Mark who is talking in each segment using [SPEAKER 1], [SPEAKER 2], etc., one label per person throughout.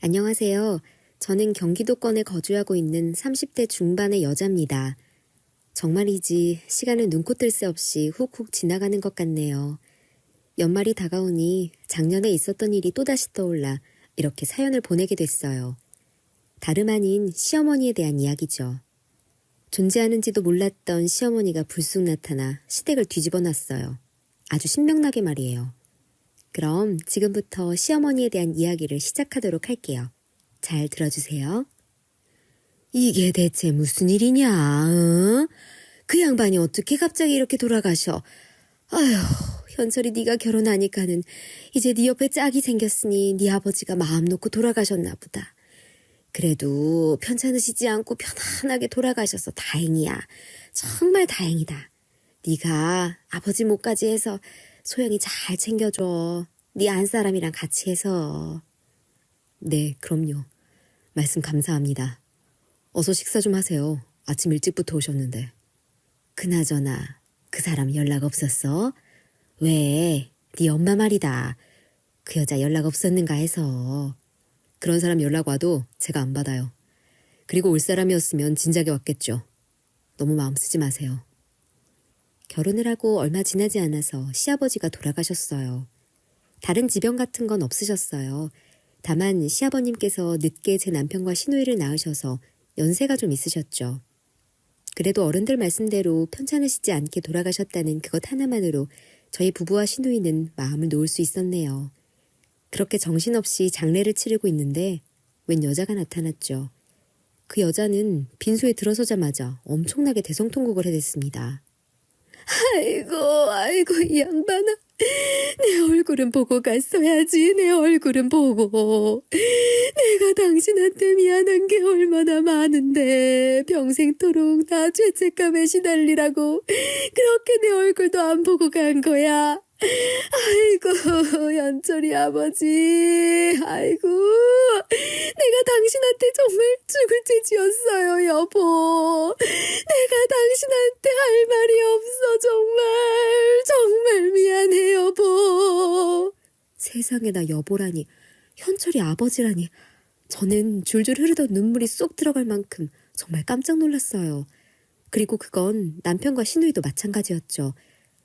[SPEAKER 1] 안녕하세요. 저는 경기도권에 거주하고 있는 30대 중반의 여자입니다. 정말이지 시간은 눈코 뜰 새 없이 훅훅 지나가는 것 같네요. 연말이 다가오니 작년에 있었던 일이 또다시 떠올라 이렇게 사연을 보내게 됐어요. 다름 아닌 시어머니에 대한 이야기죠. 존재하는지도 몰랐던 시어머니가 불쑥 나타나 시댁을 뒤집어 놨어요. 아주 신명나게 말이에요. 그럼 지금부터 시어머니에 대한 이야기를 시작하도록 할게요. 잘 들어주세요. 이게 대체 무슨 일이냐? 어? 그 양반이 어떻게 갑자기 이렇게 돌아가셔? 아휴, 현철이 네가 결혼하니까는 이제 네 옆에 짝이 생겼으니 네 아버지가 마음 놓고 돌아가셨나 보다. 그래도 편찮으시지 않고 편안하게 돌아가셔서 다행이야. 정말 다행이다. 네가 아버지 몫까지 해서 소영이 잘 챙겨줘. 네 안사람이랑 같이 해서. 네, 그럼요. 말씀 감사합니다. 어서 식사 좀 하세요. 아침 일찍부터 오셨는데. 그나저나 그 사람 연락 없었어? 왜? 네 엄마 말이다. 그 여자 연락 없었는가 해서. 그런 사람 연락 와도 제가 안 받아요. 그리고 올 사람이었으면 진작에 왔겠죠. 너무 마음 쓰지 마세요. 결혼을 하고 얼마 지나지 않아서 시아버지가 돌아가셨어요. 다른 지병 같은 건 없으셨어요. 다만 시아버님께서 늦게 제 남편과 시누이를 낳으셔서 연세가 좀 있으셨죠. 그래도 어른들 말씀대로 편찮으시지 않게 돌아가셨다는 그것 하나만으로 저희 부부와 시누이는 마음을 놓을 수 있었네요. 그렇게 정신없이 장례를 치르고 있는데 웬 여자가 나타났죠. 그 여자는 빈소에 들어서자마자 엄청나게 대성통곡을 해댔습니다. 아이고, 이 양반아. 내 얼굴은 보고 갔어야지, 내 얼굴은 보고. 내가 당신한테 미안한 게 얼마나 많은데 평생토록 나 죄책감에 시달리라고 그렇게 내 얼굴도 안 보고 간 거야. 아이고, 현철이 아버지. 아이고, 내가 당신한테 정말 죽을 죄지었어요, 여보. 내가 당신한테 할 말이 없어, 정말 미안해, 여보. 세상에, 나 여보라니, 현철이 아버지라니. 저는 줄줄 흐르던 눈물이 쏙 들어갈 만큼 정말 깜짝 놀랐어요. 그리고 그건 남편과 시누이도 마찬가지였죠.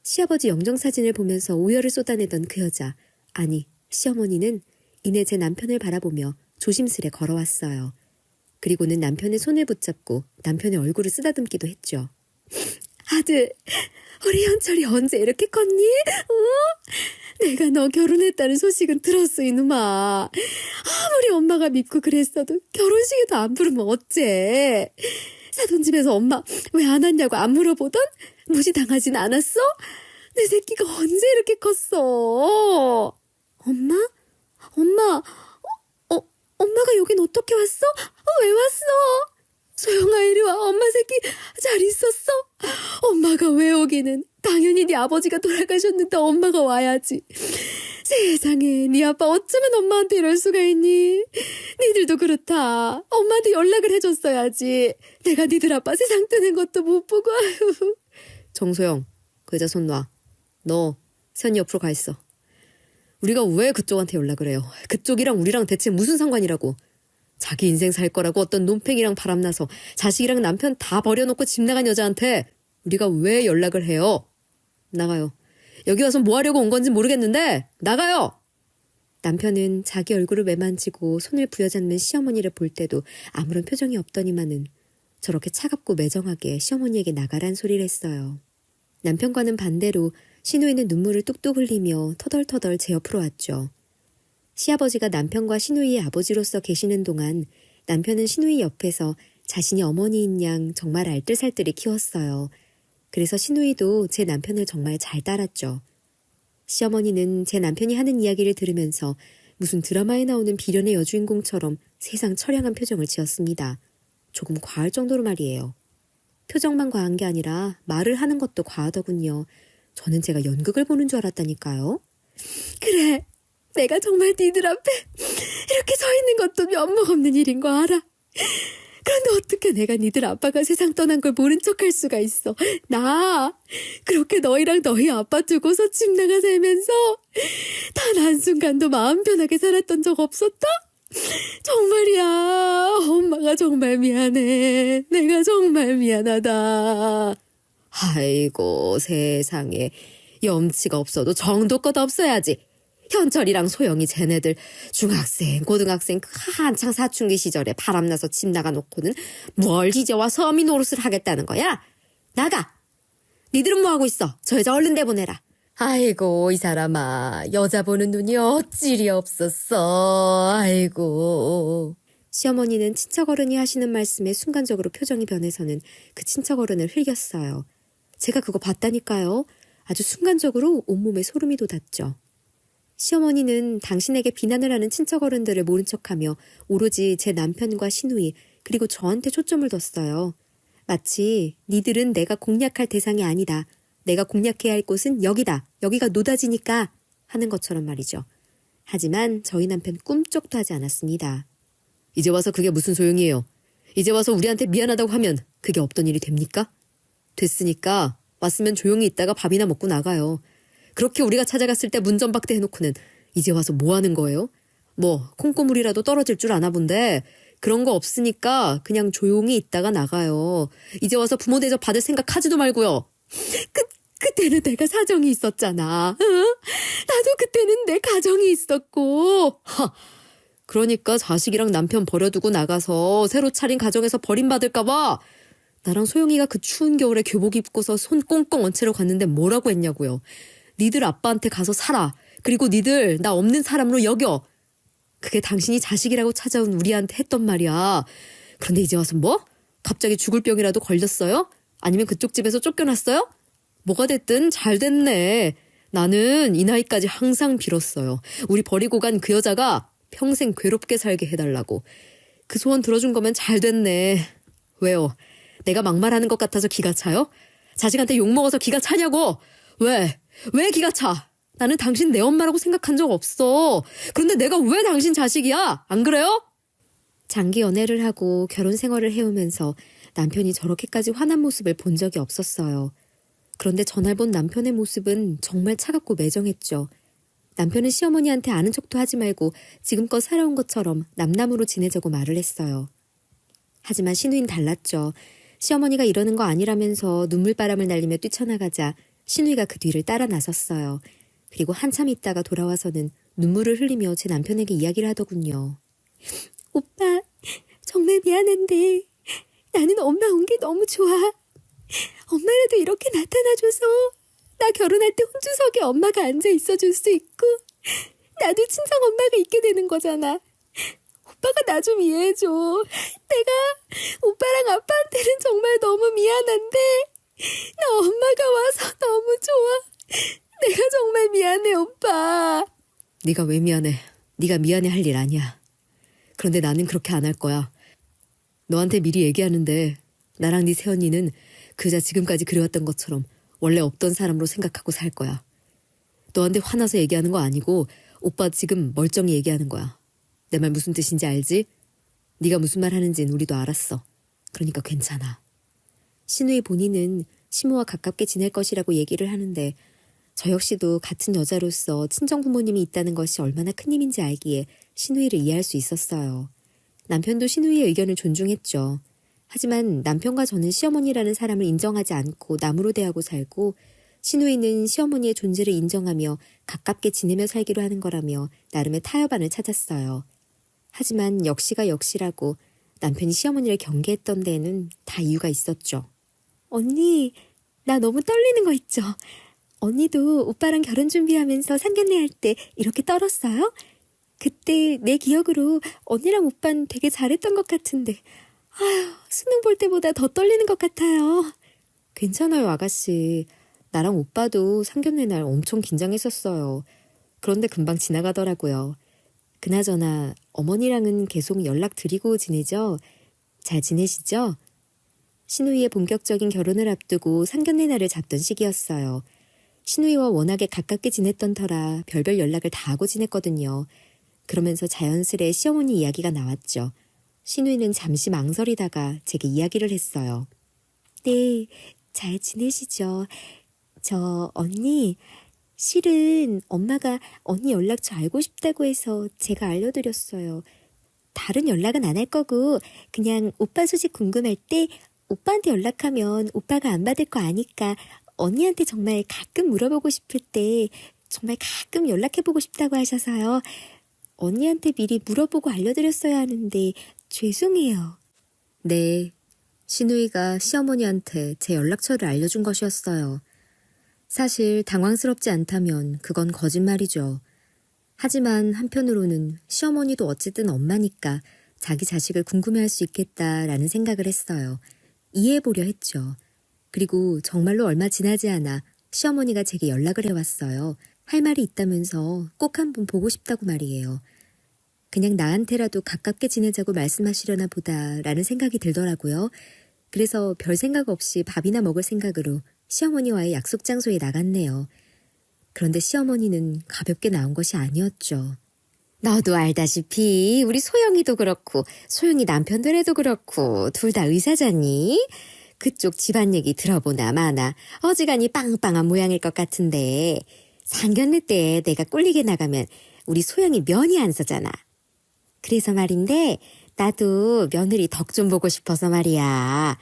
[SPEAKER 1] 시아버지 영정사진을 보면서 오열을 쏟아내던 그 여자, 아니 시어머니는 이내 제 남편을 바라보며 조심스레 걸어왔어요. 그리고는 남편의 손을 붙잡고 남편의 얼굴을 쓰다듬기도 했죠. 아들, 우리 현철이 언제 이렇게 컸니? 내가 너 결혼했다는 소식은 들었어, 이놈아. 아무리 엄마가 믿고 그랬어도 결혼식에도 안 부르면 어째? 사돈집에서 엄마 왜 안 왔냐고 안 물어보던? 무시당하진 않았어? 내 새끼가 언제 이렇게 컸어? 엄마? 엄마가 여긴 어떻게 왔어? 왜 왔어? 소영아, 이리 와. 엄마 새끼 잘 있었어? 엄마가 왜 오기는? 당연히 네 아버지가 돌아가셨는데 엄마가 와야지. 세상에, 네 아빠 어쩌면 엄마한테 이럴 수가 있니? 니들도 그렇다. 엄마한테 연락을 해줬어야지. 내가 니들 아빠 세상 뜨는 것도 못 보고. 아유. 정소영, 그 여자 손 놔. 너 세연이 옆으로 가 있어. 우리가 왜 그쪽한테 연락을 해요? 그쪽이랑 우리랑 대체 무슨 상관이라고? 자기 인생 살 거라고 어떤 논팽이랑 바람나서 자식이랑 남편 다 버려놓고 집 나간 여자한테 우리가 왜 연락을 해요? 나가요. 여기 와서 뭐 하려고 온 건지 모르겠는데 나가요! 남편은 자기 얼굴을 매만지고 손을 부여잡는 시어머니를 볼 때도 아무런 표정이 없더니만은 저렇게 차갑고 매정하게 시어머니에게 나가란 소리를 했어요. 남편과는 반대로 시누이는 눈물을 뚝뚝 흘리며 터덜터덜 제 옆으로 왔죠. 시아버지가 남편과 시누이의 아버지로서 계시는 동안 남편은 시누이 옆에서 자신이 어머니인 양 정말 알뜰살뜰히 키웠어요. 그래서 시누이도 제 남편을 정말 잘 따랐죠. 시어머니는 제 남편이 하는 이야기를 들으면서 무슨 드라마에 나오는 비련의 여주인공처럼 세상 처량한 표정을 지었습니다. 조금 과할 정도로 말이에요. 표정만 과한 게 아니라 말을 하는 것도 과하더군요. 저는 제가 연극을 보는 줄 알았다니까요. 그래, 내가 정말 니들 앞에 이렇게 서 있는 것도 면목 없는 일인 거 알아. 그런데 어떻게 내가 니들 아빠가 세상 떠난 걸 모른 척할 수가 있어. 나 그렇게 너희랑 너희 아빠 두고서 집 나가 살면서 단 한순간도 마음 편하게 살았던 적 없었다? 정말이야. 엄마가 정말 미안해. 내가 정말 미안하다. 아이고 세상에. 염치가 없어도 정도껏 없어야지. 현철이랑 소영이 쟤네들 중학생, 고등학생 한창 사춘기 시절에 바람나서 집 나가놓고는 뭘 이제 와서 어미 노릇을 하겠다는 거야? 나가! 니들은 뭐하고 있어? 저 여자 얼른 내보내라. 아이고 이 사람아, 여자 보는 눈이 어찌리 없었어. 아이고. 시어머니는 친척어른이 하시는 말씀에 순간적으로 표정이 변해서는 그 친척어른을 흘겼어요. 제가 그거 봤다니까요. 아주 순간적으로 온몸에 소름이 돋았죠. 시어머니는 당신에게 비난을 하는 친척어른들을 모른 척하며 오로지 제 남편과 시누이 그리고 저한테 초점을 뒀어요. 마치 니들은 내가 공략할 대상이 아니다. 내가 공략해야 할 곳은 여기다. 여기가 노다지니까 하는 것처럼 말이죠. 하지만 저희 남편 꿈쩍도 하지 않았습니다. 이제 와서 그게 무슨 소용이에요. 이제 와서 우리한테 미안하다고 하면 그게 없던 일이 됩니까? 됐으니까 왔으면 조용히 있다가 밥이나 먹고 나가요. 그렇게 우리가 찾아갔을 때 문전박대 해놓고는 이제 와서 뭐 하는 거예요? 뭐 콩고물이라도 떨어질 줄 아나 본데 그런 거 없으니까 그냥 조용히 있다가 나가요. 이제 와서 부모 대접 받을 생각 하지도 말고요. 그때는 내가 사정이 있었잖아. 나도 그때는 내 가정이 있었고. 그러니까 자식이랑 남편 버려두고 나가서 새로 차린 가정에서 버림받을까 봐 나랑 소영이가 그 추운 겨울에 교복 입고서 손 꽁꽁 얹 채로 갔는데 뭐라고 했냐고요. 니들 아빠한테 가서 살아. 그리고 니들 나 없는 사람으로 여겨. 그게 당신이 자식이라고 찾아온 우리한테 했던 말이야. 그런데 이제 와서 뭐? 갑자기 죽을 병이라도 걸렸어요? 아니면 그쪽 집에서 쫓겨났어요? 뭐가 됐든 잘 됐네. 나는 이 나이까지 항상 빌었어요. 우리 버리고 간 그 여자가 평생 괴롭게 살게 해달라고. 그 소원 들어준 거면 잘 됐네. 왜요? 내가 막말하는 것 같아서 기가 차요? 자식한테 욕먹어서 기가 차냐고? 왜 기가 차? 나는 당신 내 엄마라고 생각한 적 없어. 그런데 내가 왜 당신 자식이야? 안 그래요? 장기 연애를 하고 결혼 생활을 해오면서 남편이 저렇게까지 화난 모습을 본 적이 없었어요. 그런데 전날 본 남편의 모습은 정말 차갑고 매정했죠. 남편은 시어머니한테 아는 척도 하지 말고 지금껏 살아온 것처럼 남남으로 지내자고 말을 했어요. 하지만 시누이는 달랐죠. 시어머니가 이러는 거 아니라면서 눈물바람을 날리며 뛰쳐나가자 시누이가 그 뒤를 따라 나섰어요. 그리고 한참 있다가 돌아와서는 눈물을 흘리며 제 남편에게 이야기를 하더군요. 오빠, 정말 미안한데 나는 엄마 온 게 너무 좋아. 엄마라도 이렇게 나타나줘서 나 결혼할 때 혼주석에 엄마가 앉아 있어줄 수 있고 나도 친정 엄마가 있게 되는 거잖아. 오빠가 나 좀 이해해줘. 내가 오빠랑 아빠한테는 정말 너무 미안한데 나 엄마가 와서 너무 좋아. 내가 정말 미안해 오빠. 네가 왜 미안해. 네가 미안해 할 일 아니야. 그런데 나는 그렇게 안 할 거야. 너한테 미리 얘기하는데 나랑 네 새언니는 그자 지금까지 그래왔던 것처럼 원래 없던 사람으로 생각하고 살 거야. 너한테 화나서 얘기하는 거 아니고 오빠 지금 멀쩡히 얘기하는 거야. 내 말 무슨 뜻인지 알지? 네가 무슨 말 하는지는 우리도 알았어. 그러니까 괜찮아. 시누이 본인은 시모와 가깝게 지낼 것이라고 얘기를 하는데 저 역시도 같은 여자로서 친정 부모님이 있다는 것이 얼마나 큰 힘인지 알기에 시누이를 이해할 수 있었어요. 남편도 시누이의 의견을 존중했죠. 하지만 남편과 저는 시어머니라는 사람을 인정하지 않고 남으로 대하고 살고 시누이는 시어머니의 존재를 인정하며 가깝게 지내며 살기로 하는 거라며 나름의 타협안을 찾았어요. 하지만 역시가 역시라고 남편이 시어머니를 경계했던 데에는 다 이유가 있었죠. 언니, 나 너무 떨리는 거 있죠? 언니도 오빠랑 결혼 준비하면서 상견례 할 때 이렇게 떨었어요? 그때 내 기억으로 언니랑 오빠는 되게 잘했던 것 같은데 아휴, 수능 볼 때보다 더 떨리는 것 같아요. 괜찮아요, 아가씨. 나랑 오빠도 상견례 날 엄청 긴장했었어요. 그런데 금방 지나가더라고요. 그나저나 어머니랑은 계속 연락드리고 지내죠? 잘 지내시죠? 시누이의 본격적인 결혼을 앞두고 상견례 날을 잡던 시기였어요. 시누이와 워낙에 가깝게 지냈던 터라 별별 연락을 다 하고 지냈거든요. 그러면서 자연스레 시어머니 이야기가 나왔죠. 시누이는 잠시 망설이다가 제게 이야기를 했어요. 네, 잘 지내시죠? 저 언니, 실은 엄마가 언니 연락처 알고 싶다고 해서 제가 알려드렸어요. 다른 연락은 안 할 거고 그냥 오빠 소식 궁금할 때 오빠한테 연락하면 오빠가 안 받을 거 아니까 언니한테 정말 가끔 물어보고 싶을 때 정말 가끔 연락해보고 싶다고 하셔서요. 언니한테 미리 물어보고 알려드렸어야 하는데 죄송해요. 네, 신우이가 시어머니한테 제 연락처를 알려준 것이었어요. 사실 당황스럽지 않다면 그건 거짓말이죠. 하지만 한편으로는 시어머니도 어쨌든 엄마니까 자기 자식을 궁금해할 수 있겠다라는 생각을 했어요. 이해해보려 했죠. 그리고 정말로 얼마 지나지 않아 시어머니가 제게 연락을 해왔어요. 할 말이 있다면서 꼭 한번 보고 싶다고 말이에요. 그냥 나한테라도 가깝게 지내자고 말씀하시려나 보다라는 생각이 들더라고요. 그래서 별 생각 없이 밥이나 먹을 생각으로 시어머니와의 약속 장소에 나갔네요. 그런데 시어머니는 가볍게 나온 것이 아니었죠. 너도 알다시피 우리 소영이도 그렇고 소영이 남편들에도 그렇고 둘 다 의사잖니? 그쪽 집안 얘기 들어보나 마나 어지간히 빵빵한 모양일 것 같은데 상견례 때 내가 꿀리게 나가면 우리 소영이 면이 안 서잖아. 그래서 말인데 나도 며느리 덕 좀 보고 싶어서 말이야.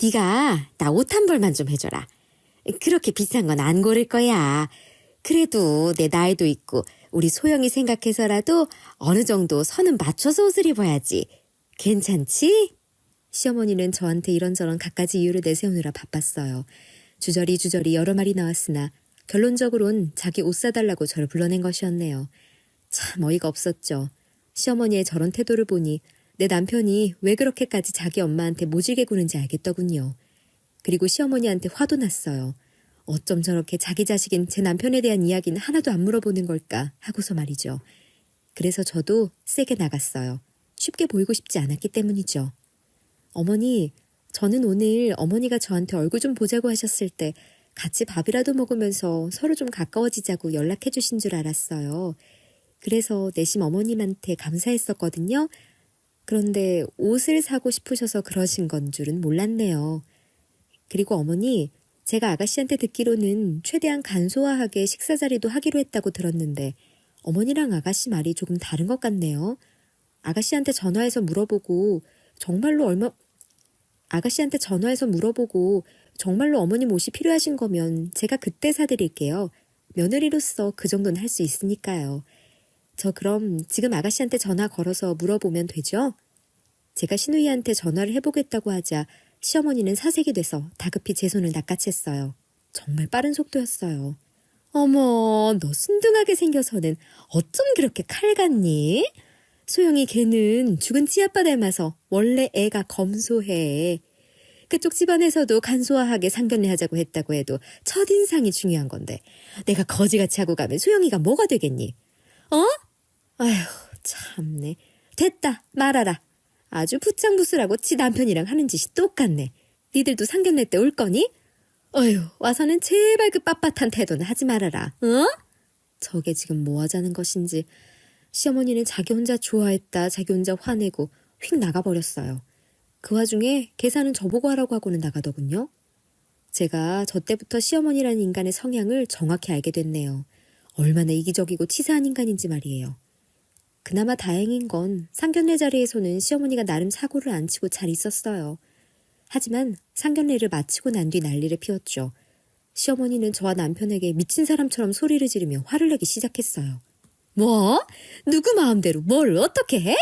[SPEAKER 1] 네가 나 옷 한 벌만 좀 해줘라. 그렇게 비싼 건 안 고를 거야. 그래도 내 나이도 있고 우리 소영이 생각해서라도 어느 정도 선은 맞춰서 옷을 입어야지. 괜찮지? 시어머니는 저한테 이런저런 갖가지 이유를 내세우느라 바빴어요. 주저리 여러 말이 나왔으나 결론적으론 자기 옷 사달라고 저를 불러낸 것이었네요. 참 어이가 없었죠. 시어머니의 저런 태도를 보니 내 남편이 왜 그렇게까지 자기 엄마한테 모질게 구는지 알겠더군요. 그리고 시어머니한테 화도 났어요. 어쩜 저렇게 자기 자식인 제 남편에 대한 이야기는 하나도 안 물어보는 걸까 하고서 말이죠. 그래서 저도 세게 나갔어요. 쉽게 보이고 싶지 않았기 때문이죠. 어머니, 저는 오늘 어머니가 저한테 얼굴 좀 보자고 하셨을 때 같이 밥이라도 먹으면서 서로 좀 가까워지자고 연락해 주신 줄 알았어요. 그래서 내심 어머님한테 감사했었거든요. 그런데 옷을 사고 싶으셔서 그러신 건 줄은 몰랐네요. 그리고 어머니, 제가 아가씨한테 듣기로는 최대한 간소화하게 식사 자리도 하기로 했다고 들었는데 어머니랑 아가씨 말이 조금 다른 것 같네요. 아가씨한테 전화해서 물어보고 정말로 어머님 옷이 필요하신 거면 제가 그때 사드릴게요. 며느리로서 그 정도는 할 수 있으니까요. 저 그럼 지금 아가씨한테 전화 걸어서 물어보면 되죠? 제가 신우이한테 전화를 해보겠다고 하자 시어머니는 사색이 돼서 다급히 제 손을 낚아챘어요. 정말 빠른 속도였어요. 어머, 너 순둥하게 생겨서는 어쩜 그렇게 칼 같니? 소영이 걔는 죽은 치아빠 닮아서 원래 애가 검소해. 그쪽 집안에서도 간소화하게 상견례 하자고 했다고 해도 첫인상이 중요한 건데 내가 거지같이 하고 가면 소영이가 뭐가 되겠니? 어? 아휴, 참네. 됐다, 말아라. 아주 부창부수라고 지 남편이랑 하는 짓이 똑같네. 니들도 상견례 때 올 거니? 어휴, 와서는 제발 그 빳빳한 태도는 하지 말아라. 어? 저게 지금 뭐 하자는 것인지. 시어머니는 자기 혼자 좋아했다, 자기 혼자 화내고 휙 나가버렸어요. 그 와중에 계산은 저보고 하라고 하고는 나가더군요. 제가 저 때부터 시어머니라는 인간의 성향을 정확히 알게 됐네요. 얼마나 이기적이고 치사한 인간인지 말이에요. 그나마 다행인 건 상견례 자리에서는 시어머니가 나름 사고를 안 치고 잘 있었어요. 하지만 상견례를 마치고 난 뒤 난리를 피웠죠. 시어머니는 저와 남편에게 미친 사람처럼 소리를 지르며 화를 내기 시작했어요. 뭐? 누구 마음대로 뭘 어떻게 해?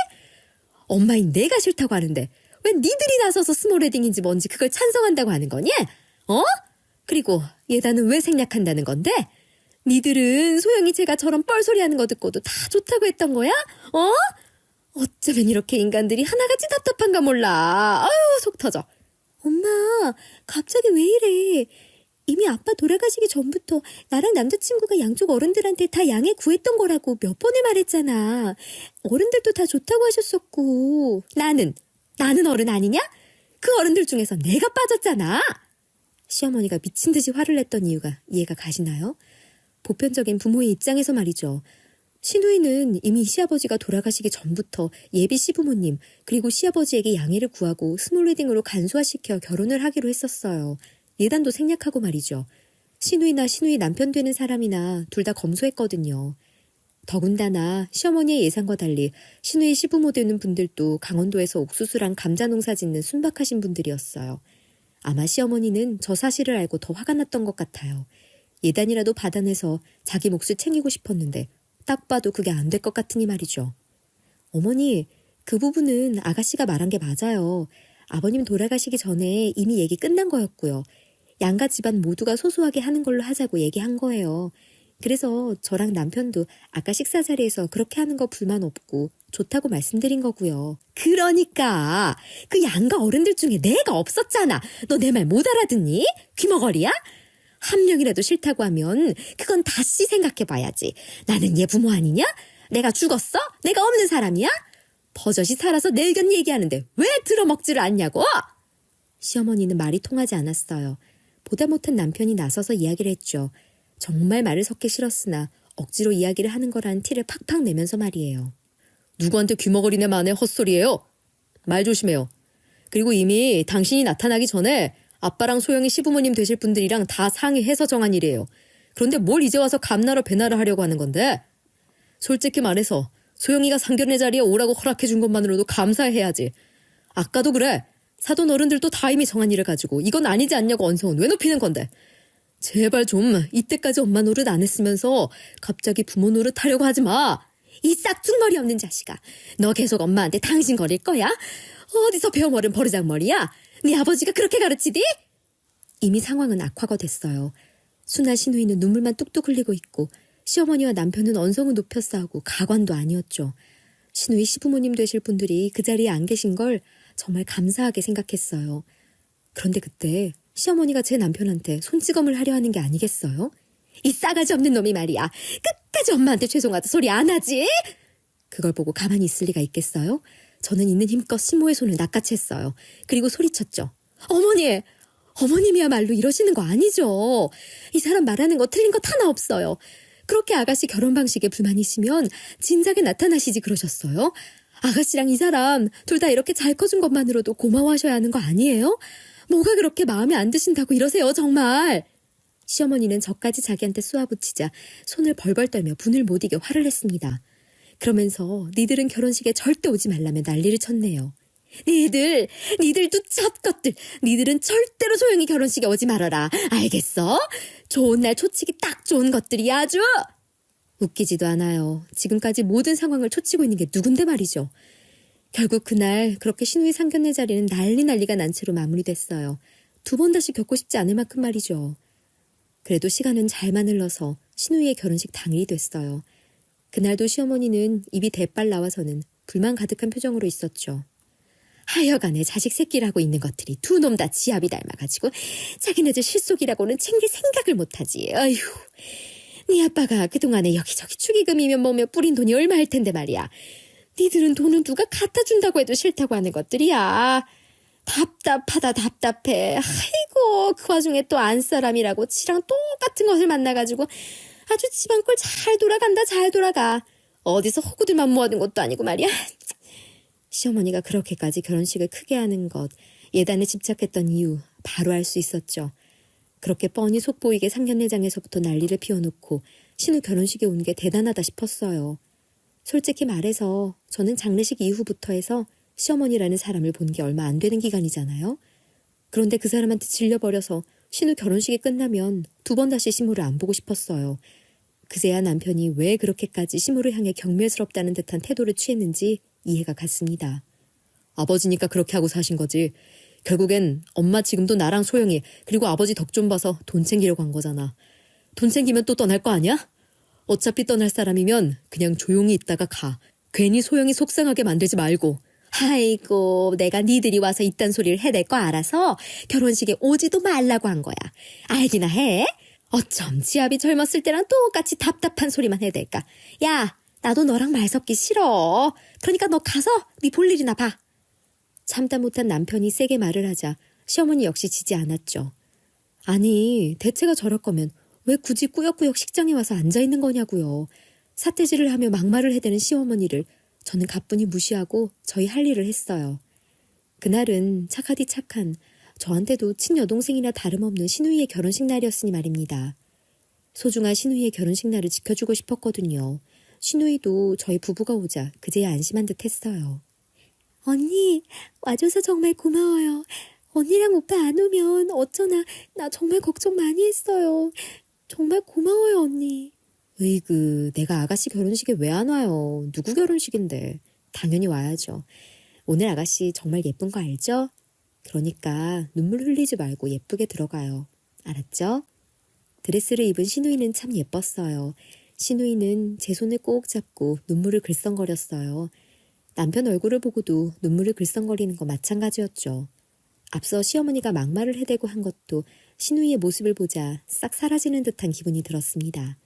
[SPEAKER 1] 엄마인 내가 싫다고 하는데 왜 니들이 나서서 스몰 웨딩인지 뭔지 그걸 찬성한다고 하는 거니? 어? 그리고 예단은 왜 생략한다는 건데? 니들은 소영이 제가 저런 뻘소리하는 거 듣고도 다 좋다고 했던 거야? 어? 어쩌면 이렇게 인간들이 하나같이 답답한가 몰라. 아유, 속 터져. 엄마, 갑자기 왜 이래? 이미 아빠 돌아가시기 전부터 나랑 남자친구가 양쪽 어른들한테 다 양해 구했던 거라고 몇 번을 말했잖아. 어른들도 다 좋다고 하셨었고. 나는 어른 아니냐? 그 어른들 중에서 내가 빠졌잖아. 시어머니가 미친 듯이 화를 냈던 이유가 이해가 가시나요? 보편적인 부모의 입장에서 말이죠. 신우이는 이미 시아버지가 돌아가시기 전부터 예비 시부모님 그리고 시아버지에게 양해를 구하고 스몰 웨딩으로 간소화시켜 결혼을 하기로 했었어요. 예단도 생략하고 말이죠. 신우이나 신우이 남편 되는 사람이나 둘 다 검소했거든요. 더군다나 시어머니의 예상과 달리 신우의 시부모 되는 분들도 강원도에서 옥수수랑 감자 농사 짓는 순박하신 분들이었어요. 아마 시어머니는 저 사실을 알고 더 화가 났던 것 같아요. 예단이라도 받아내서 자기 몫을 챙기고 싶었는데 딱 봐도 그게 안 될 것 같으니 말이죠. 어머니, 그 부분은 아가씨가 말한 게 맞아요. 아버님 돌아가시기 전에 이미 얘기 끝난 거였고요. 양가 집안 모두가 소소하게 하는 걸로 하자고 얘기한 거예요. 그래서 저랑 남편도 아까 식사 자리에서 그렇게 하는 거 불만 없고 좋다고 말씀드린 거고요. 그러니까 그 양가 어른들 중에 내가 없었잖아. 너 내 말 못 알아듣니? 귀머거리야? 한 명이라도 싫다고 하면 그건 다시 생각해봐야지. 나는 얘 부모 아니냐? 내가 죽었어? 내가 없는 사람이야? 버젓이 살아서 내 의견 얘기하는데 왜 들어먹지를 않냐고? 시어머니는 말이 통하지 않았어요. 보다 못한 남편이 나서서 이야기를 했죠. 정말 말을 섞기 싫었으나 억지로 이야기를 하는 거란 티를 팍팍 내면서 말이에요. 누구한테 귀머거리네 마네 헛소리예요? 말 조심해요. 그리고 이미 당신이 나타나기 전에 아빠랑 소영이 시부모님 되실 분들이랑 다 상의해서 정한 일이에요. 그런데 뭘 이제 와서 감나라 배나라 하려고 하는 건데? 솔직히 말해서 소영이가 상견례 자리에 오라고 허락해 준 것만으로도 감사해야지. 아까도 그래. 사돈 어른들도 다 이미 정한 일을 가지고 이건 아니지 않냐고 언성은 왜 높이는 건데? 제발 좀 이때까지 엄마 노릇 안 했으면서 갑자기 부모 노릇 하려고 하지 마. 이 싹퉁머리 없는 자식아. 너 계속 엄마한테 당신 거릴 거야? 어디서 배워먹은 버르장머리야? 네 아버지가 그렇게 가르치디? 이미 상황은 악화가 됐어요. 순한 시누이는 눈물만 뚝뚝 흘리고 있고 시어머니와 남편은 언성을 높여 싸우고 가관도 아니었죠. 시누이 시부모님 되실 분들이 그 자리에 안 계신 걸 정말 감사하게 생각했어요. 그런데 그때 시어머니가 제 남편한테 손찌검을 하려 하는 게 아니겠어요? 이 싸가지 없는 놈이 말이야. 끝까지 엄마한테 죄송하다 소리 안 하지? 그걸 보고 가만히 있을 리가 있겠어요? 저는 있는 힘껏 시모의 손을 낚아챘어요. 그리고 소리쳤죠. 어머니! 어머님이야말로 이러시는 거 아니죠. 이 사람 말하는 거 틀린 것 하나 없어요. 그렇게 아가씨 결혼 방식에 불만이시면 진작에 나타나시지 그러셨어요? 아가씨랑 이 사람 둘 다 이렇게 잘 커준 것만으로도 고마워하셔야 하는 거 아니에요? 뭐가 그렇게 마음에 안 드신다고 이러세요 정말. 시어머니는 저까지 자기한테 쏘아붙이자 손을 벌벌 떨며 분을 못 이겨 화를 냈습니다. 그러면서 니들은 결혼식에 절대 오지 말라며 난리를 쳤네요. 니들도 젖것들. 니들은 절대로 소영이 결혼식에 오지 말아라. 알겠어? 좋은 날 초치기 딱 좋은 것들이야 아주. 웃기지도 않아요. 지금까지 모든 상황을 초치고 있는 게 누군데 말이죠. 결국 그날 그렇게 신우의 상견례 자리는 난리가 난 채로 마무리됐어요. 2번 다시 겪고 싶지 않을 만큼 말이죠. 그래도 시간은 잘만 흘러서 신우이의 결혼식 당일이 됐어요. 그날도 시어머니는 입이 대빨 나와서는 불만 가득한 표정으로 있었죠. 하여간에 자식 새끼라고 있는 것들이 두 놈 다 지압이 닮아가지고 자기네들 실속이라고는 챙길 생각을 못하지. 어휴, 네 아빠가 그동안에 여기저기 축의금이면 뭐며 뿌린 돈이 얼마일 텐데 말이야. 니들은 돈은 누가 갖다 준다고 해도 싫다고 하는 것들이야. 답답하다 답답해. 아이고 그 와중에 또 안사람이라고 지랑 똑같은 것을 만나가지고 아주 집안 꼴 잘 돌아간다 잘 돌아가. 어디서 호구들만 모아둔 것도 아니고 말이야. 시어머니가 그렇게까지 결혼식을 크게 하는 것, 예단에 집착했던 이유 바로 알 수 있었죠. 그렇게 뻔히 속보이게 상견례장에서부터 난리를 피워놓고 신우 결혼식에 온 게 대단하다 싶었어요. 솔직히 말해서 저는 장례식 이후부터 해서 시어머니라는 사람을 본 게 얼마 안 되는 기간이잖아요. 그런데 그 사람한테 질려버려서 신우 결혼식이 끝나면 2번 다시 시모를 안 보고 싶었어요. 그제야 남편이 왜 그렇게까지 시모를 향해 경멸스럽다는 듯한 태도를 취했는지 이해가 갔습니다. 아버지니까 그렇게 하고 사신 거지. 결국엔 엄마 지금도 나랑 소영이 그리고 아버지 덕 좀 봐서 돈 챙기려고 한 거잖아. 돈 챙기면 또 떠날 거 아니야? 어차피 떠날 사람이면 그냥 조용히 있다가 가. 괜히 소영이 속상하게 만들지 말고. 아이고 내가 니들이 와서 이딴 소리를 해댈 거 알아서 결혼식에 오지도 말라고 한 거야. 알기나 해? 어쩜 지압이 젊었을 때랑 똑같이 답답한 소리만 해댈까. 야 나도 너랑 말 섞기 싫어. 그러니까 너 가서 네 볼 일이나 봐. 참다 못한 남편이 세게 말을 하자 시어머니 역시 지지 않았죠. 아니 대체가 저럴 거면 왜 굳이 꾸역꾸역 식장에 와서 앉아있는 거냐고요. 사태질을 하며 막말을 해대는 시어머니를 저는 가뿐히 무시하고 저희 할 일을 했어요. 그날은 착하디 착한 저한테도 친여동생이나 다름없는 시누이의 결혼식 날이었으니 말입니다. 소중한 시누이의 결혼식 날을 지켜주고 싶었거든요. 신우이도 저희 부부가 오자 그제야 안심한 듯 했어요. 언니, 와줘서 정말 고마워요. 언니랑 오빠 안 오면 어쩌나 나 정말 걱정 많이 했어요. 정말 고마워요, 언니. 으이그, 내가 아가씨 결혼식에 왜 안 와요? 누구 결혼식인데. 당연히 와야죠. 오늘 아가씨 정말 예쁜 거 알죠? 그러니까 눈물 흘리지 말고 예쁘게 들어가요. 알았죠? 드레스를 입은 신우이는 참 예뻤어요. 신우이는 제 손을 꼭 잡고 눈물을 글썽거렸어요. 남편 얼굴을 보고도 눈물을 글썽거리는 거 마찬가지였죠. 앞서 시어머니가 막말을 해대고 한 것도 신우이의 모습을 보자 싹 사라지는 듯한 기분이 들었습니다.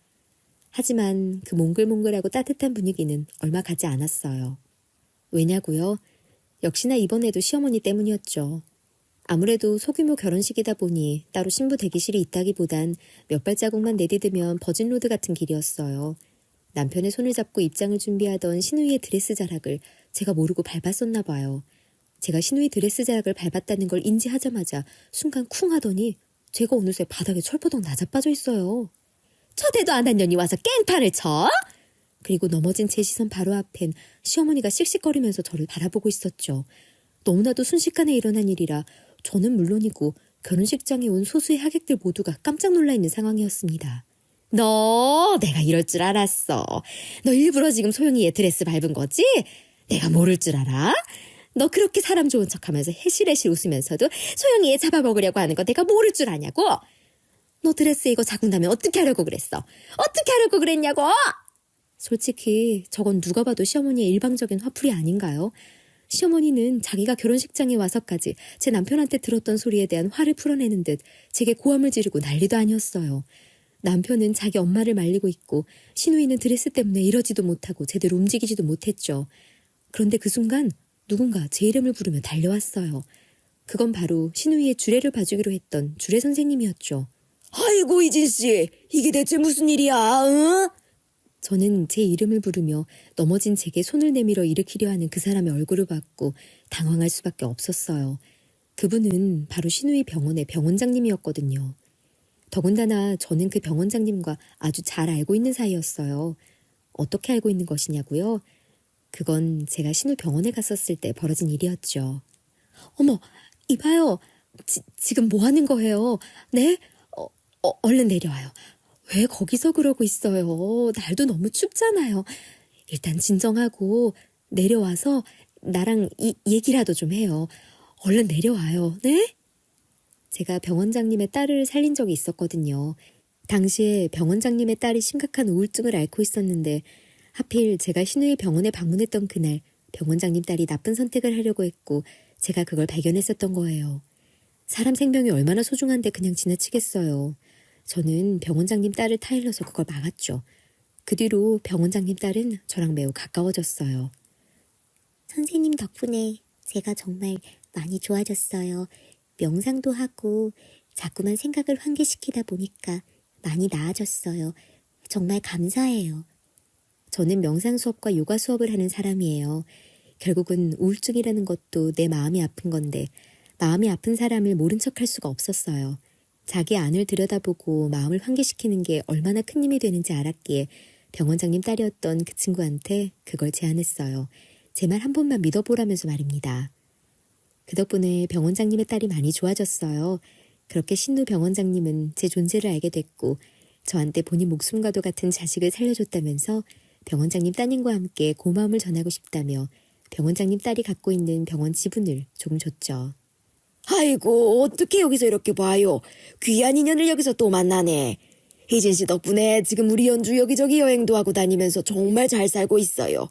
[SPEAKER 1] 하지만 그 몽글몽글하고 따뜻한 분위기는 얼마 가지 않았어요. 왜냐고요? 역시나 이번에도 시어머니 때문이었죠. 아무래도 소규모 결혼식이다 보니 따로 신부 대기실이 있다기보단 몇 발자국만 내디디면 버진로드 같은 길이었어요. 남편의 손을 잡고 입장을 준비하던 신우이의 드레스 자락을 제가 모르고 밟았었나 봐요. 제가 신우이 드레스 자락을 밟았다는 걸 인지하자마자 순간 쿵 하더니 제가 어느새 바닥에 철버덕 나자빠져 있어요. 초대도 안 한 년이 와서 깽판을 쳐? 그리고 넘어진 제 시선 바로 앞엔 시어머니가 씩씩거리면서 저를 바라보고 있었죠. 너무나도 순식간에 일어난 일이라 저는 물론이고 결혼식장에 온 소수의 하객들 모두가 깜짝 놀라 있는 상황이었습니다. 너 내가 이럴 줄 알았어. 너 일부러 지금 소영이의 드레스 밟은 거지? 내가 모를 줄 알아? 너 그렇게 사람 좋은 척하면서 해실해실 웃으면서도 소영이의 잡아먹으려고 하는 거 내가 모를 줄 아냐고? 너 드레스 이거 자국 나면 어떻게 하려고 그랬어? 어떻게 하려고 그랬냐고? 솔직히 저건 누가 봐도 시어머니의 일방적인 화풀이 아닌가요? 시어머니는 자기가 결혼식장에 와서까지 제 남편한테 들었던 소리에 대한 화를 풀어내는 듯 제게 고함을 지르고 난리도 아니었어요. 남편은 자기 엄마를 말리고 있고 신우이는 드레스 때문에 이러지도 못하고 제대로 움직이지도 못했죠. 그런데 그 순간 누군가 제 이름을 부르며 달려왔어요. 그건 바로 신우이의 주례를 봐주기로 했던 주례 선생님이었죠. 아이고 이진씨, 이게 대체 무슨 일이야, 응? 저는 제 이름을 부르며 넘어진 제게 손을 내밀어 일으키려 하는 그 사람의 얼굴을 봤고 당황할 수밖에 없었어요. 그분은 바로 신우이 병원의 병원장님이었거든요. 더군다나 저는 그 병원장님과 아주 잘 알고 있는 사이였어요. 어떻게 알고 있는 것이냐고요? 그건 제가 신우 병원에 갔었을 때 벌어진 일이었죠. 어머, 이봐요. 지금 뭐 하는 거예요? 네? 얼른 내려와요. 왜 거기서 그러고 있어요? 날도 너무 춥잖아요. 일단 진정하고 내려와서 나랑 얘기라도 좀 해요. 얼른 내려와요. 네? 제가 병원장님의 딸을 살린 적이 있었거든요. 당시에 병원장님의 딸이 심각한 우울증을 앓고 있었는데 하필 제가 신우이 병원에 방문했던 그날 병원장님 딸이 나쁜 선택을 하려고 했고 제가 그걸 발견했었던 거예요. 사람 생명이 얼마나 소중한데 그냥 지나치겠어요. 저는 병원장님 딸을 타일러서 그걸 막았죠. 그 뒤로 병원장님 딸은 저랑 매우 가까워졌어요. 선생님 덕분에 제가 정말 많이 좋아졌어요. 명상도 하고 자꾸만 생각을 환기시키다 보니까 많이 나아졌어요. 정말 감사해요. 저는 명상 수업과 요가 수업을 하는 사람이에요. 결국은 우울증이라는 것도 내 마음이 아픈 건데 마음이 아픈 사람을 모른 척할 수가 없었어요. 자기 안을 들여다보고 마음을 환기시키는 게 얼마나 큰 힘이 되는지 알았기에 병원장님 딸이었던 그 친구한테 그걸 제안했어요. 제 말 한 번만 믿어보라면서 말입니다. 그 덕분에 병원장님의 딸이 많이 좋아졌어요. 그렇게 신우 병원장님은 제 존재를 알게 됐고 저한테 본인 목숨과도 같은 자식을 살려줬다면서 병원장님 따님과 함께 고마움을 전하고 싶다며 병원장님 딸이 갖고 있는 병원 지분을 조금 줬죠. 아이고 어떻게 여기서 이렇게 봐요. 귀한 인연을 여기서 또 만나네. 혜진 씨 덕분에 지금 우리 연주 여기저기 여행도 하고 다니면서 정말 잘 살고 있어요.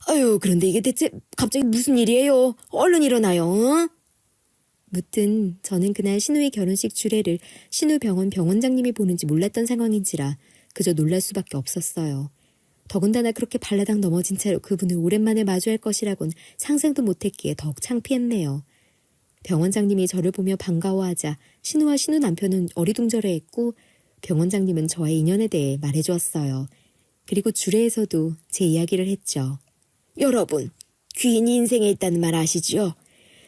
[SPEAKER 1] 아유 그런데 이게 대체 갑자기 무슨 일이에요? 얼른 일어나요. 응? 무튼 저는 그날 신우의 결혼식 주례를 신우 병원 병원장님이 보는지 몰랐던 상황인지라 그저 놀랄 수밖에 없었어요. 더군다나 그렇게 발라당 넘어진 채로 그분을 오랜만에 마주할 것이라곤 상상도 못했기에 더욱 창피했네요. 병원장님이 저를 보며 반가워하자 신우와 신우 남편은 어리둥절해했고 병원장님은 저의 인연에 대해 말해주었어요. 그리고 주례에서도 제 이야기를 했죠. 여러분, 귀인이 인생에 있다는 말 아시죠?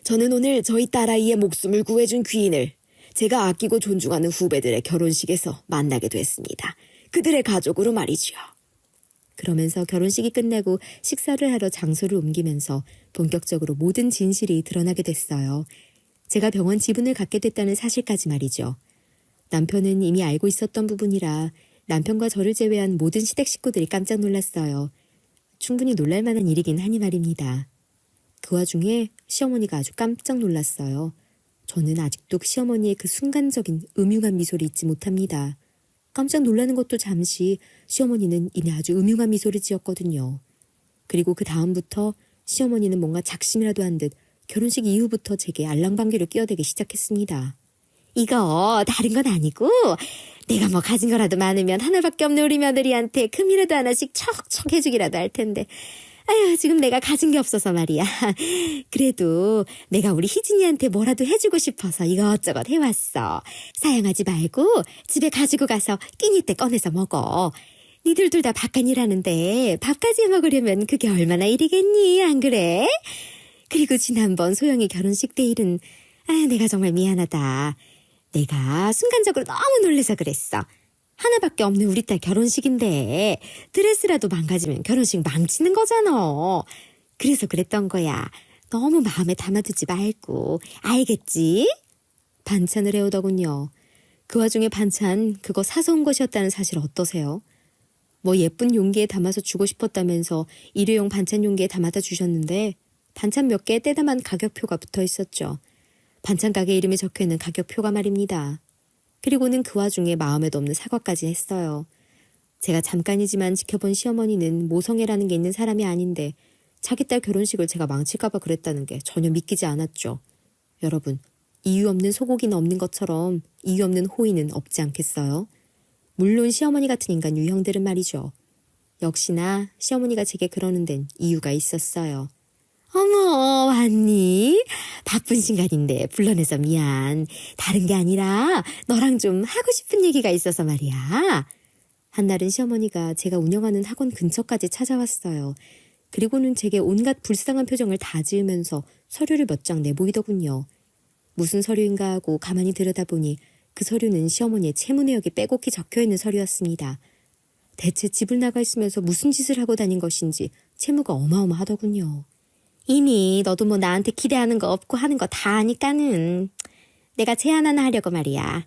[SPEAKER 1] 저는 오늘 저희 딸아이의 목숨을 구해준 귀인을 제가 아끼고 존중하는 후배들의 결혼식에서 만나게 됐습니다. 그들의 가족으로 말이죠. 그러면서 결혼식이 끝나고 식사를 하러 장소를 옮기면서 본격적으로 모든 진실이 드러나게 됐어요. 제가 병원 지분을 갖게 됐다는 사실까지 말이죠. 남편은 이미 알고 있었던 부분이라 남편과 저를 제외한 모든 시댁 식구들이 깜짝 놀랐어요. 충분히 놀랄 만한 일이긴 하니 말입니다. 그 와중에 시어머니가 아주 깜짝 놀랐어요. 저는 아직도 시어머니의 그 순간적인 음흉한 미소를 잊지 못합니다. 깜짝 놀라는 것도 잠시 시어머니는 이내 아주 음흉한 미소를 지었거든요. 그리고 그 다음부터 시어머니는 뭔가 작심이라도 한 듯 결혼식 이후부터 제게 알랑방귀를 끼어대기 시작했습니다. 이거 다른 건 아니고 내가 뭐 가진 거라도 많으면 하나밖에 없는 우리 며느리한테 금이라도 하나씩 척척 해주기라도 할 텐데 아휴 지금 내가 가진 게 없어서 말이야. 그래도 내가 우리 희진이한테 뭐라도 해주고 싶어서 이것저것 해왔어. 사양하지 말고 집에 가지고 가서 끼니 때 꺼내서 먹어. 니들 둘 다 바깥 일하는데 밥까지 해 먹으려면 그게 얼마나 일이겠니 안 그래? 그리고 지난번 소영이 결혼식 때 일은 내가 정말 미안하다. 내가 순간적으로 너무 놀라서 그랬어. 하나밖에 없는 우리 딸 결혼식인데 드레스라도 망가지면 결혼식 망치는 거잖아. 그래서 그랬던 거야. 너무 마음에 담아두지 말고. 알겠지? 반찬을 해오더군요. 그 와중에 반찬 그거 사서 온 것이었다는 사실 어떠세요? 뭐 예쁜 용기에 담아서 주고 싶었다면서 일회용 반찬 용기에 담아다 주셨는데 반찬 몇 개에 떼담한 가격표가 붙어 있었죠. 반찬 가게 이름이 적혀있는 가격표가 말입니다. 그리고는 그 와중에 마음에도 없는 사과까지 했어요. 제가 잠깐이지만 지켜본 시어머니는 모성애라는 게 있는 사람이 아닌데 자기 딸 결혼식을 제가 망칠까봐 그랬다는 게 전혀 믿기지 않았죠. 여러분, 이유 없는 소고기는 없는 것처럼 이유 없는 호의는 없지 않겠어요? 물론 시어머니 같은 인간 유형들은 말이죠. 역시나 시어머니가 제게 그러는 데는 이유가 있었어요. 어머 왔니? 바쁜 시간인데 불러내서 미안. 다른 게 아니라 너랑 좀 하고 싶은 얘기가 있어서 말이야. 한날은 시어머니가 제가 운영하는 학원 근처까지 찾아왔어요. 그리고는 제게 온갖 불쌍한 표정을 다 지으면서 서류를 몇 장 내보이더군요. 무슨 서류인가 하고 가만히 들여다보니 그 서류는 시어머니의 채무 내역이 빼곡히 적혀있는 서류였습니다. 대체 집을 나가 있으면서 무슨 짓을 하고 다닌 것인지 채무가 어마어마하더군요. 이미 너도 뭐 나한테 기대하는 거 없고 하는 거 다 아니까는 내가 제안 하나 하려고 말이야.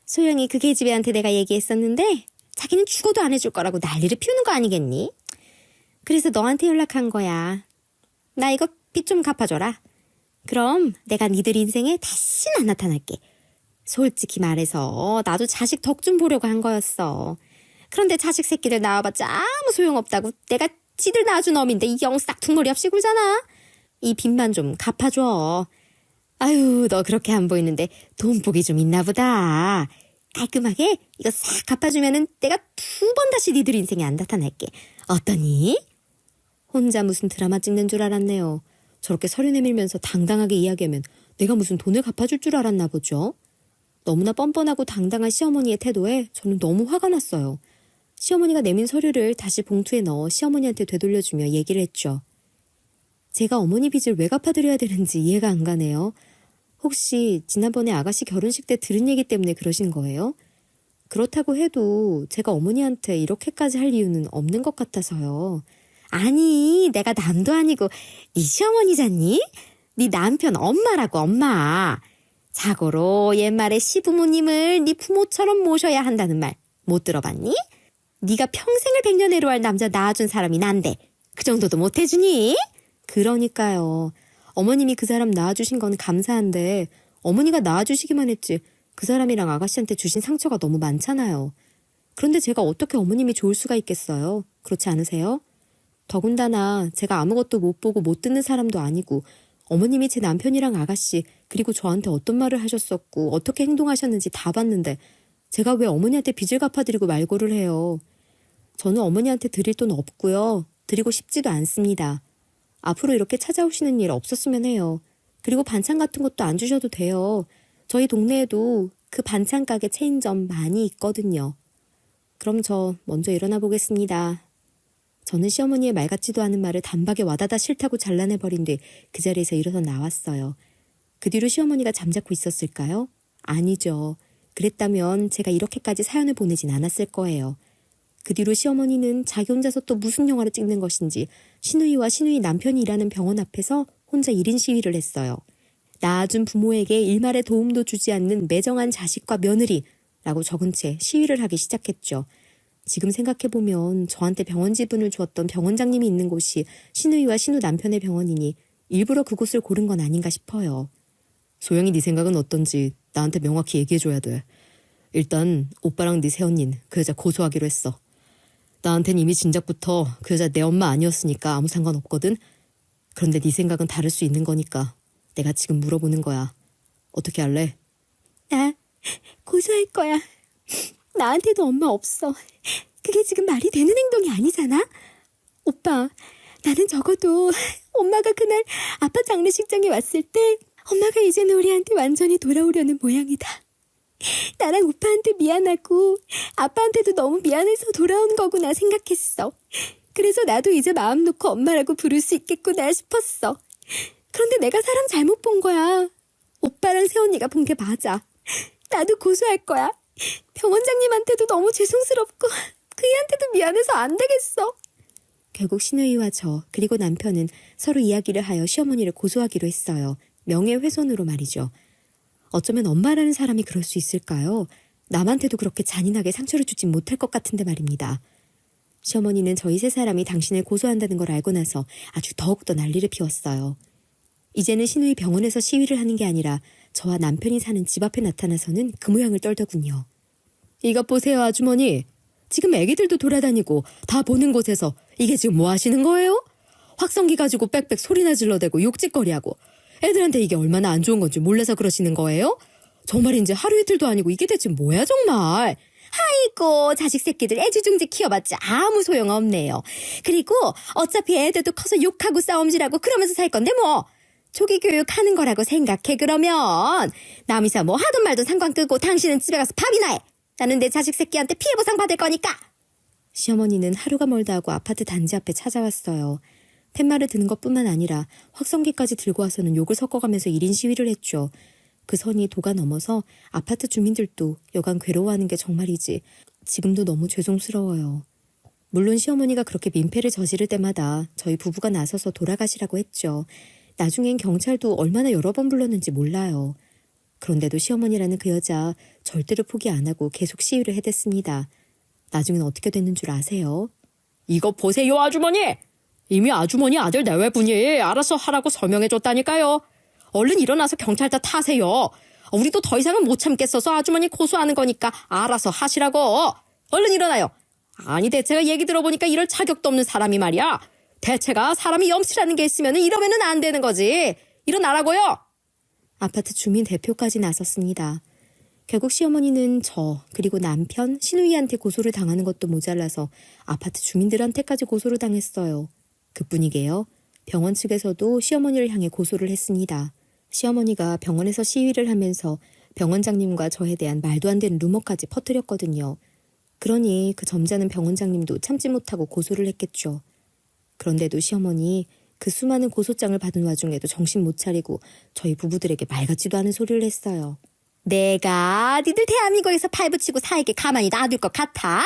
[SPEAKER 1] 소영이 그 계집애한테 내가 얘기했었는데 자기는 죽어도 안 해줄 거라고 난리를 피우는 거 아니겠니? 그래서 너한테 연락한 거야. 나 이거 빚 좀 갚아줘라. 그럼 내가 니들 인생에 다시는 안 나타날게. 솔직히 말해서 나도 자식 덕 좀 보려고 한 거였어. 그런데 자식 새끼들 낳아봤자 아무 소용없다고 내가 지들 낳아준 어민데 이 영 싹퉁머리 없이 굴잖아. 이 빚만 좀 갚아줘. 아유 너 그렇게 안 보이는데 돈복이 좀 있나 보다. 깔끔하게 이거 싹 갚아주면은 내가 2번 다시 니들 인생에 안 나타날게. 어떠니? 혼자 무슨 드라마 찍는 줄 알았네요. 저렇게 서류 내밀면서 당당하게 이야기하면 내가 무슨 돈을 갚아줄 줄 알았나 보죠. 너무나 뻔뻔하고 당당한 시어머니의 태도에 저는 너무 화가 났어요. 시어머니가 내민 서류를 다시 봉투에 넣어 시어머니한테 되돌려주며 얘기를 했죠. 제가 어머니 빚을 왜 갚아드려야 되는지 이해가 안 가네요. 혹시 지난번에 아가씨 결혼식 때 들은 얘기 때문에 그러신 거예요? 그렇다고 해도 제가 어머니한테 이렇게까지 할 이유는 없는 것 같아서요. 아니 내가 남도 아니고 네 시어머니잖니? 네 남편 엄마라고 엄마. 자고로 옛말에 시부모님을 네 부모처럼 모셔야 한다는 말 못 들어봤니? 네가 평생을 백년해로 할 남자 낳아준 사람이 난데 그 정도도 못 해주니? 그러니까요. 어머님이 그 사람 낳아주신 건 감사한데 어머니가 낳아주시기만 했지 그 사람이랑 아가씨한테 주신 상처가 너무 많잖아요. 그런데 제가 어떻게 어머님이 좋을 수가 있겠어요? 그렇지 않으세요? 더군다나 제가 아무것도 못 보고 못 듣는 사람도 아니고 어머님이 제 남편이랑 아가씨 그리고 저한테 어떤 말을 하셨었고 어떻게 행동하셨는지 다 봤는데 제가 왜 어머니한테 빚을 갚아드리고 말고를 해요. 저는 어머니한테 드릴 돈 없고요. 드리고 싶지도 않습니다. 앞으로 이렇게 찾아오시는 일 없었으면 해요. 그리고 반찬 같은 것도 안 주셔도 돼요. 저희 동네에도 그 반찬 가게 체인점 많이 있거든요. 그럼 저 먼저 일어나 보겠습니다. 저는 시어머니의 말 같지도 않은 말을 단박에 와다다 싫다고 잘라내버린 뒤 그 자리에서 일어서 나왔어요. 그 뒤로 시어머니가 잠자코 있었을까요? 아니죠. 그랬다면 제가 이렇게까지 사연을 보내진 않았을 거예요. 그 뒤로 시어머니는 자기 혼자서 또 무슨 영화를 찍는 것인지 신우이와 신우이 남편이 일하는 병원 앞에서 혼자 1인 시위를 했어요. 낳아준 부모에게 일말의 도움도 주지 않는 매정한 자식과 며느리라고 적은 채 시위를 하기 시작했죠. 지금 생각해보면 저한테 병원 지분을 주었던 병원장님이 있는 곳이 신우이와 신우 남편의 병원이니 일부러 그곳을 고른 건 아닌가 싶어요. 소영이 네 생각은 어떤지 나한테 명확히 얘기해줘야 돼. 일단 오빠랑 네 새언닌 그 여자 고소하기로 했어. 나한텐 이미 진작부터 그 여자 내 엄마 아니었으니까 아무 상관없거든. 그런데 네 생각은 다를 수 있는 거니까 내가 지금 물어보는 거야. 어떻게 할래?
[SPEAKER 2] 나 고소할 거야. 나한테도 엄마 없어. 그게 지금 말이 되는 행동이 아니잖아? 오빠, 나는 적어도 엄마가 그날 아빠 장례식장에 왔을 때 엄마가 이제는 우리한테 완전히 돌아오려는 모양이다. 나랑 오빠한테 미안하고 아빠한테도 너무 미안해서 돌아온 거구나 생각했어. 그래서 나도 이제 마음 놓고 엄마라고 부를 수 있겠구나 싶었어. 그런데 내가 사람 잘못 본 거야. 오빠랑 새언니가 본 게 맞아. 나도 고소할 거야. 병원장님한테도 너무 죄송스럽고 그이한테도 미안해서 안 되겠어.
[SPEAKER 1] 결국 신우이와 저 그리고 남편은 서로 이야기를 하여 시어머니를 고소하기로 했어요. 명예훼손으로 말이죠. 어쩌면 엄마라는 사람이 그럴 수 있을까요? 남한테도 그렇게 잔인하게 상처를 주진 못할 것 같은데 말입니다. 시어머니는 저희 세 사람이 당신을 고소한다는 걸 알고 나서 아주 더욱더 난리를 피웠어요. 이제는 신우이 병원에서 시위를 하는 게 아니라 저와 남편이 사는 집 앞에 나타나서는 그 모양을 떨더군요. 이것 보세요, 아주머니. 지금 애기들도 돌아다니고 다 보는 곳에서 이게 지금 뭐 하시는 거예요? 확성기 가지고 빽빽 소리나 질러대고 욕짓거리하고 애들한테 이게 얼마나 안 좋은 건지 몰라서 그러시는 거예요? 정말 이제 하루 이틀도 아니고 이게 대체 뭐야 정말.
[SPEAKER 2] 아이고, 자식 새끼들 애지중지 키워봤자 아무 소용없네요. 그리고 어차피 애들도 커서 욕하고 싸움질하고 그러면서 살 건데 뭐. 조기 교육하는 거라고 생각해 그러면. 남이사 뭐 하던 말도 상관 끄고 당신은 집에 가서 밥이나 해. 나는 내 자식 새끼한테 피해 보상 받을 거니까.
[SPEAKER 1] 시어머니는 하루가 멀다 하고 아파트 단지 앞에 찾아왔어요. 팻말을 드는 것뿐만 아니라 확성기까지 들고 와서는 욕을 섞어가면서 1인 시위를 했죠. 그 선이 도가 넘어서 아파트 주민들도 여간 괴로워하는 게 정말이지 지금도 너무 죄송스러워요. 물론 시어머니가 그렇게 민폐를 저지를 때마다 저희 부부가 나서서 돌아가시라고 했죠. 나중엔 경찰도 얼마나 여러 번 불렀는지 몰라요. 그런데도 시어머니라는 그 여자 절대로 포기 안 하고 계속 시위를 해댔습니다. 나중엔 어떻게 됐는 줄 아세요?
[SPEAKER 3] 이거 보세요, 아주머니! 이미 아주머니 아들 내외분이 알아서 하라고 설명해줬다니까요. 얼른 일어나서 경찰차 타세요. 우리도 더 이상은 못 참겠어서 아주머니 고소하는 거니까 알아서 하시라고. 얼른 일어나요. 아니, 대체가 얘기 들어보니까 이럴 자격도 없는 사람이 말이야. 대체가 사람이 염치라는 게 있으면 이러면은 안 되는 거지. 일어나라고요.
[SPEAKER 1] 아파트 주민 대표까지 나섰습니다. 결국 시어머니는 저 그리고 남편 신우이한테 고소를 당하는 것도 모자라서 아파트 주민들한테까지 고소를 당했어요. 그뿐이게요. 병원 측에서도 시어머니를 향해 고소를 했습니다. 시어머니가 병원에서 시위를 하면서 병원장님과 저에 대한 말도 안 되는 루머까지 퍼뜨렸거든요. 그러니 그 점잖은 병원장님도 참지 못하고 고소를 했겠죠. 그런데도 시어머니 그 수많은 고소장을 받은 와중에도 정신 못 차리고 저희 부부들에게 말 같지도 않은 소리를 했어요.
[SPEAKER 2] 내가 니들 대한민국에서 팔붙이고 살게 가만히 놔둘 것 같아?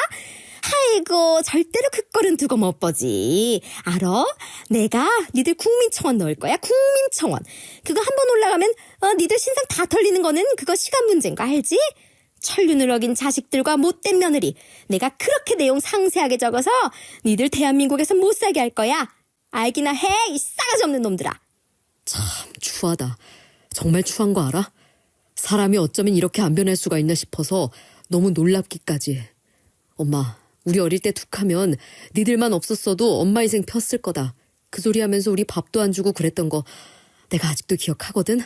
[SPEAKER 2] 아이고, 절대로 그 꼴은 두고 못 보지. 알아? 내가 니들 국민청원 넣을 거야. 국민청원. 그거 한 번 올라가면 니들 신상 다 털리는 거는 그거 시간 문제인 거 알지? 천륜을 어긴 자식들과 못된 며느리. 내가 그렇게 내용 상세하게 적어서 니들 대한민국에서 못 살게 할 거야. 알기나 해, 이 싸가지 없는 놈들아.
[SPEAKER 3] 참 추하다. 정말 추한 거 알아? 사람이 어쩌면 이렇게 안 변할 수가 있나 싶어서 너무 놀랍기까지. 엄마, 우리 어릴 때 툭하면 니들만 없었어도 엄마 인생 폈을 거다. 그 소리 하면서 우리 밥도 안 주고 그랬던 거 내가 아직도 기억하거든.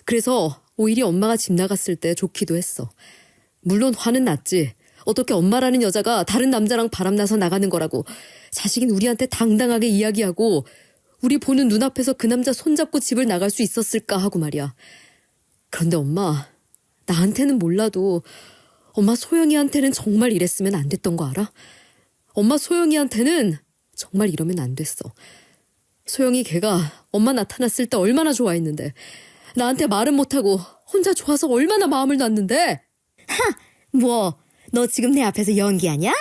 [SPEAKER 3] 그래서 오히려 엄마가 집 나갔을 때 좋기도 했어. 물론 화는 났지. 어떻게 엄마라는 여자가 다른 남자랑 바람나서 나가는 거라고 자식인 우리한테 당당하게 이야기하고 우리 보는 눈앞에서 그 남자 손잡고 집을 나갈 수 있었을까 하고 말이야. 그런데 엄마, 나한테는 몰라도 엄마 소영이한테는 정말 이랬으면 안 됐던 거 알아? 엄마 소영이한테는 정말 이러면 안 됐어. 소영이 걔가 엄마 나타났을 때 얼마나 좋아했는데 나한테 말은 못하고 혼자 좋아서 얼마나 마음을 놨는데.
[SPEAKER 2] 뭐, 너 지금 내 앞에서 연기하냐?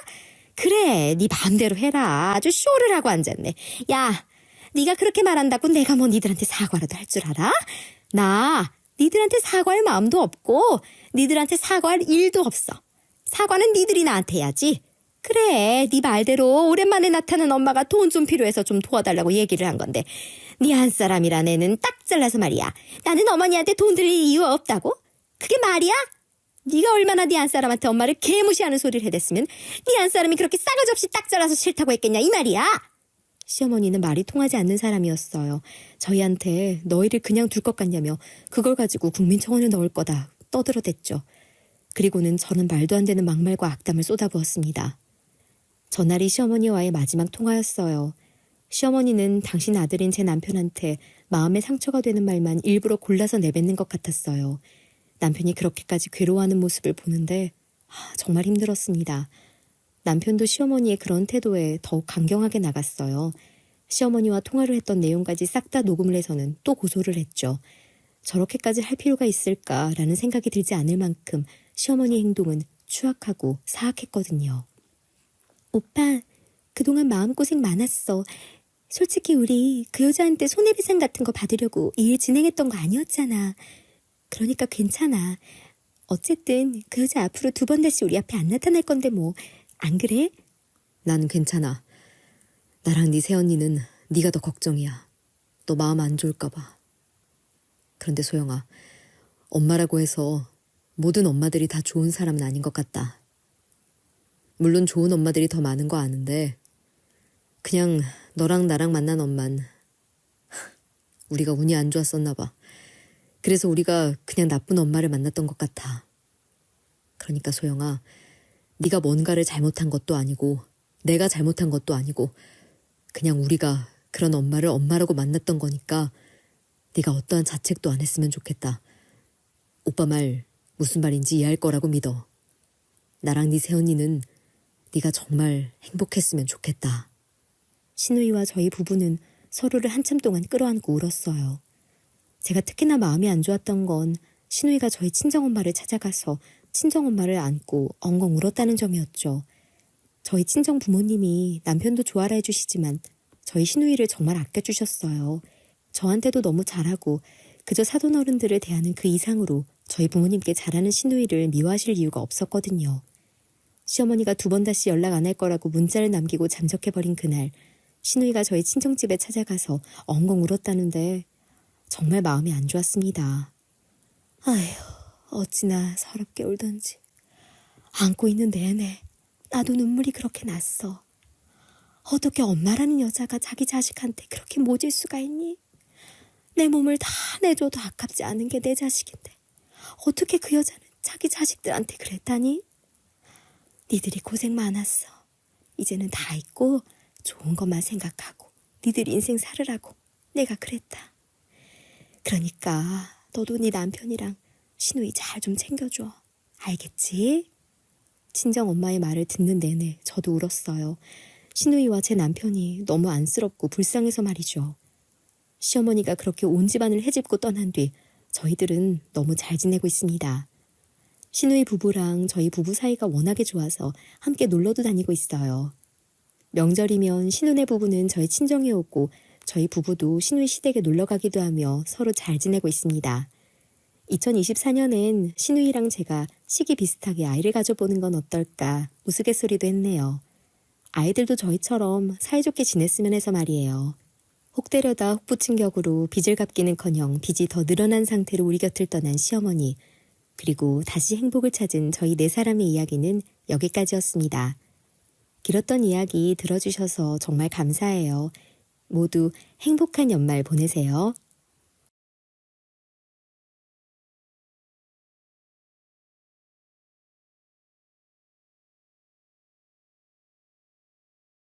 [SPEAKER 2] 그래, 네 마음대로 해라. 아주 쇼를 하고 앉았네. 야, 네가 그렇게 말한다고 내가 뭐 니들한테 사과라도 할 줄 알아? 나 니들한테 사과할 마음도 없고 니들한테 사과할 일도 없어. 사과는 니들이 나한테 해야지. 그래, 네 말대로 오랜만에 나타난 엄마가 돈 좀 필요해서 좀 도와달라고 얘기를 한 건데 네 한 사람이란 애는 딱 잘라서 말이야. 나는 어머니한테 돈 드릴 이유 없다고? 그게 말이야? 네가 얼마나 네 한 사람한테 엄마를 개무시하는 소리를 해댔으면 네 한 사람이 그렇게 싸가지 없이 딱 잘라서 싫다고 했겠냐 이 말이야. 시어머니는 말이 통하지 않는 사람이었어요. 저희한테 너희를 그냥 둘 것 같냐며 그걸 가지고 국민청원을 넣을 거다 떠들어댔죠. 그리고는 저는 말도 안 되는 막말과 악담을 쏟아부었습니다. 전날이 시어머니와의 마지막 통화였어요. 시어머니는 당신 아들인 제 남편한테 마음에 상처가 되는 말만 일부러 골라서 내뱉는 것 같았어요. 남편이 그렇게까지 괴로워하는 모습을 보는데 정말 힘들었습니다. 남편도 시어머니의 그런 태도에 더욱 강경하게 나갔어요. 시어머니와 통화를 했던 내용까지 싹 다 녹음을 해서는 또 고소를 했죠. 저렇게까지 할 필요가 있을까라는 생각이 들지 않을 만큼 시어머니의 행동은 추악하고 사악했거든요. 오빠, 그동안 마음고생 많았어. 솔직히 우리 그 여자한테 손해배상 같은 거 받으려고 이 일 진행했던 거 아니었잖아. 그러니까 괜찮아. 어쨌든 그 여자 앞으로 2번 다시 우리 앞에 안 나타날 건데 뭐. 안 그래?
[SPEAKER 3] 난 괜찮아. 나랑 네 새언니는 네가 더 걱정이야. 너 마음 안 좋을까 봐. 그런데 소영아, 엄마라고 해서 모든 엄마들이 다 좋은 사람은 아닌 것 같다. 물론 좋은 엄마들이 더 많은 거 아는데 그냥 너랑 나랑 만난 엄만 우리가 운이 안 좋았었나 봐. 그래서 우리가 그냥 나쁜 엄마를 만났던 것 같아. 그러니까 소영아, 네가 뭔가를 잘못한 것도 아니고 내가 잘못한 것도 아니고 그냥 우리가 그런 엄마를 엄마라고 만났던 거니까 네가 어떠한 자책도 안 했으면 좋겠다. 오빠 말 무슨 말인지 이해할 거라고 믿어. 나랑 네 새언니는 네가 정말 행복했으면 좋겠다.
[SPEAKER 2] 신우이와 저희 부부는 서로를 한참 동안 끌어안고 울었어요. 제가 특히나 마음이 안 좋았던 건 신우이가 저희 친정엄마를 찾아가서 친정엄마를 안고 엉엉 울었다는 점이었죠. 저희 친정 부모님이 남편도 좋아라 해주시지만 저희 신우이를 정말 아껴주셨어요. 저한테도 너무 잘하고 그저 사돈어른들을 대하는 그 이상으로 저희 부모님께 잘하는 신우이를 미워하실 이유가 없었거든요. 시어머니가 2번 다시 연락 안 할 거라고 문자를 남기고 잠적해버린 그날 신우이가 저희 친정집에 찾아가서 엉엉 울었다는데 정말 마음이 안 좋았습니다. 아휴, 어찌나 서럽게 울던지. 안고 있는 내내 나도 눈물이 그렇게 났어. 어떻게 엄마라는 여자가 자기 자식한테 그렇게 모질 수가 있니? 내 몸을 다 내줘도 아깝지 않은 게 내 자식인데 어떻게 그 여자는 자기 자식들한테 그랬다니? 니들이 고생 많았어. 이제는 다 잊고 좋은 것만 생각하고 니들 인생 살으라고 내가 그랬다. 그러니까 너도 네 남편이랑 신우이 잘 좀 챙겨줘. 알겠지? 친정엄마의 말을 듣는 내내 저도 울었어요. 신우이와 제 남편이 너무 안쓰럽고 불쌍해서 말이죠. 시어머니가 그렇게 온 집안을 헤집고 떠난 뒤 저희들은 너무 잘 지내고 있습니다. 신우이 부부랑 저희 부부 사이가 워낙에 좋아서 함께 놀러도 다니고 있어요. 명절이면 신우네 부부는 저희 친정에 오고 저희 부부도 신우이 시댁에 놀러 가기도 하며 서로 잘 지내고 있습니다. 2024년엔 신우이랑 제가 시기 비슷하게 아이를 가져보는 건 어떨까 우스갯소리도 했네요. 아이들도 저희처럼 사이좋게 지냈으면 해서 말이에요. 혹 때려다 혹 붙인 격으로 빚을 갚기는커녕 빚이 더 늘어난 상태로 우리 곁을 떠난 시어머니, 그리고 다시 행복을 찾은 저희 4사람의 이야기는 여기까지였습니다. 길었던 이야기 들어주셔서 정말 감사해요. 모두 행복한 연말 보내세요.